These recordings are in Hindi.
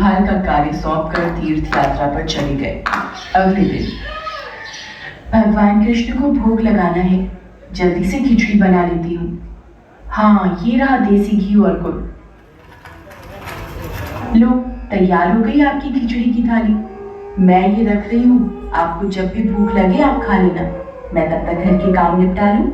देखभाल का कार्य सौंपकर तीर्थ यात्रा पर चले गए। अगले दिन भगवान कृष्ण को भोग लगाना है, जल्दी से खिचड़ी बना लेती हूँ। हाँ, ये रहा देसी घी और गुड़। लो, तैयार हो गई आपकी खिचड़ी की थाली। मैं ये रख रही हूँ, आपको जब भी भूख लगे आप खा लेना। मैं तब तक घर के काम निपटा लूँ।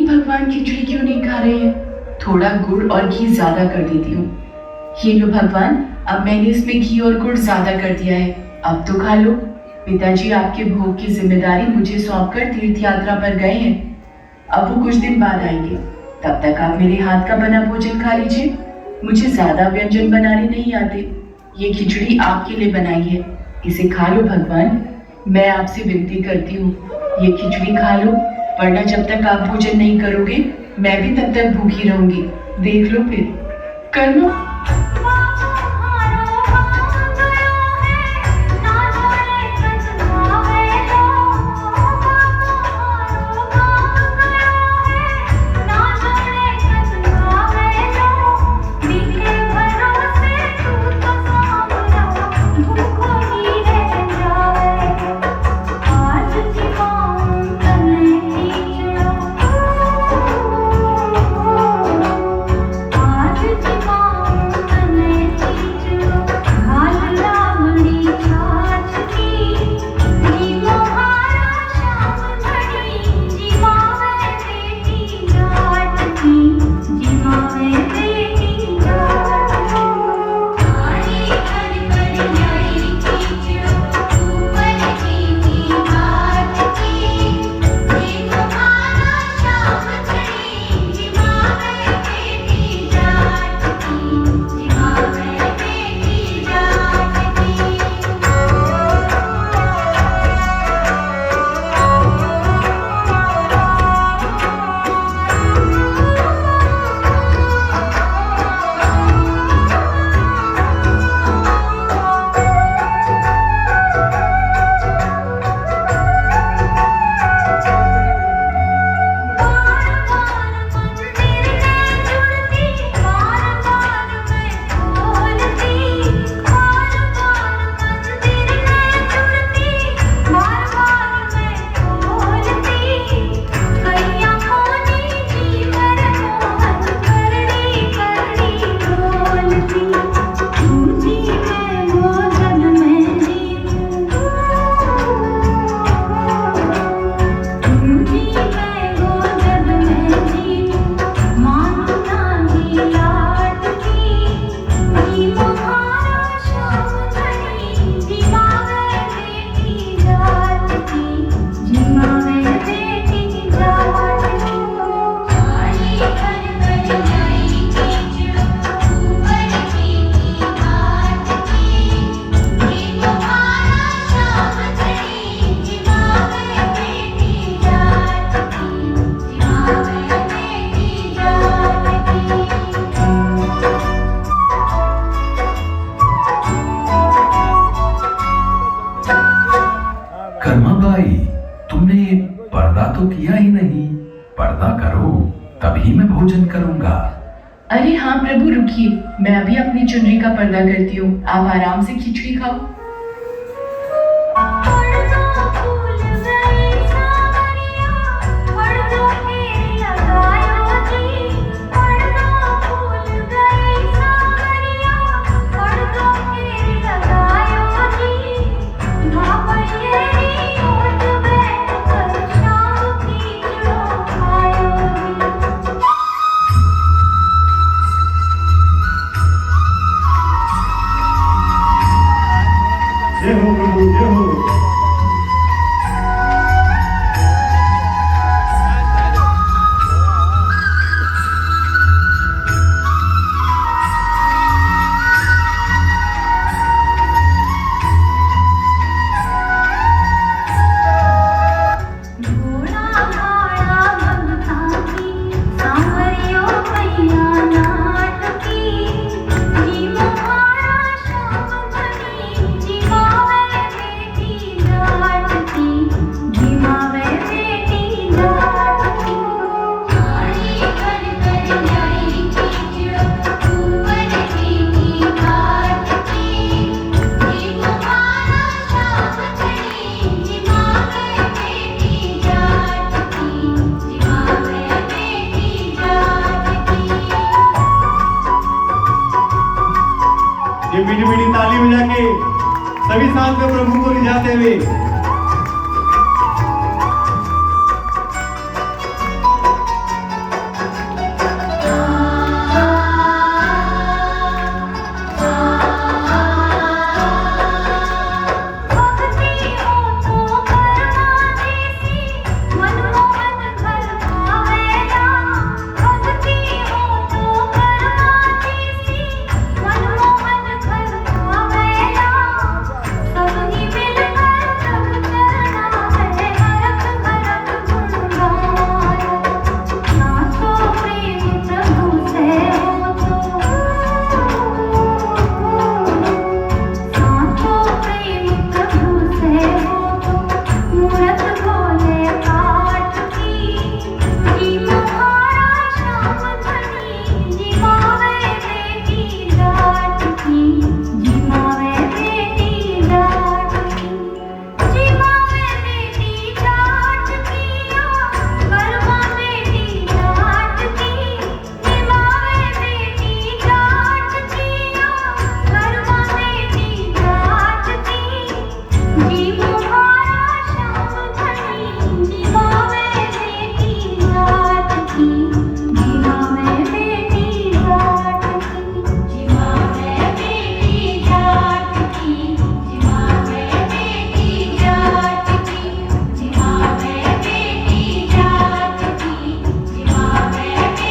भगवान खिचड़ी क्यों नहीं खा रहे हैं? थोड़ा गुड़ और घी ज्यादा कर देती हूँ। ये लो भगवान, अब मैंने इसमें घी और गुड़ ज्यादा कर दिया है, अब तो खा लो। पिताजी आपके भोग की जिम्मेदारी मुझे सौंपकर तीर्थ यात्रा पर गए हैं। अब वो कुछ दिन बाद आएंगे, तब तक आप मेरे हाथ का बना भोजन खा लीजिए। मुझे ज्यादा व्यंजन बनाने नहीं आते। ये खिचड़ी आपके लिए बनाई है, इसे खा लो भगवान। मैं आपसे विनती करती हूँ, ये खिचड़ी खा लो, वरना जब तक आप भोजन नहीं करोगे मैं भी तब तक भूखी रहूंगी। देख लो फिर, कर लो। पर्दा करो, तभी मैं भोजन करूंगा। अरे हाँ प्रभु रुकिए, मैं अभी अपनी चुनरी का पर्दा करती हूँ, आप आराम से खिचड़ी खाओ। जय हो प्रभु, जय हो। ये मीठी मीठी ताली बजा के सभी साथ में प्रभु को रिझाते हुए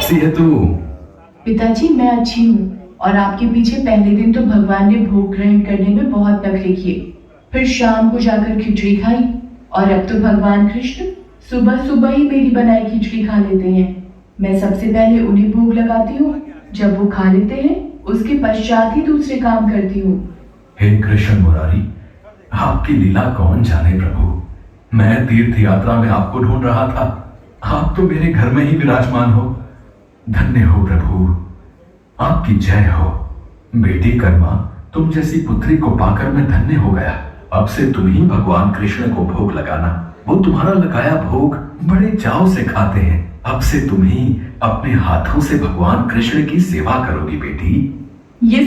कैसी है तू? पिताजी मैं अच्छी हूँ, और आपके पीछे पहले दिन तो भगवान ने भोग ग्रहण करने में बहुत नखरे किए, फिर शाम को जाकर खिचड़ी खाई, और अब तो भगवान कृष्ण सुबह सुबह ही मेरी बनाई खिचड़ी खा लेते हैं। मैं सबसे पहले उन्हें भोग लगाती हूँ, जब वो खा लेते हैं उसके पश्चात ही दूसरे काम करती हूँ। हे कृष्ण मुरारी, आपकी लीला कौन जाने प्रभु। मैं तीर्थ यात्रा में आपको ढूंढ रहा था, आप तो मेरे घर में ही विराजमान हो। धन्य हो प्रभु, आपकी जय हो। बेटी कर्मा, तुम जैसी पुत्री को पाकर मैं धन्य हो गया। अब से तुम ही भगवान कृष्ण को भोग लगाना, वो तुम्हारा लगाया भोग बड़े चाव से खाते हैं। अब से तुम ही अपने हाथों से भगवान कृष्ण की सेवा करोगी बेटी। ये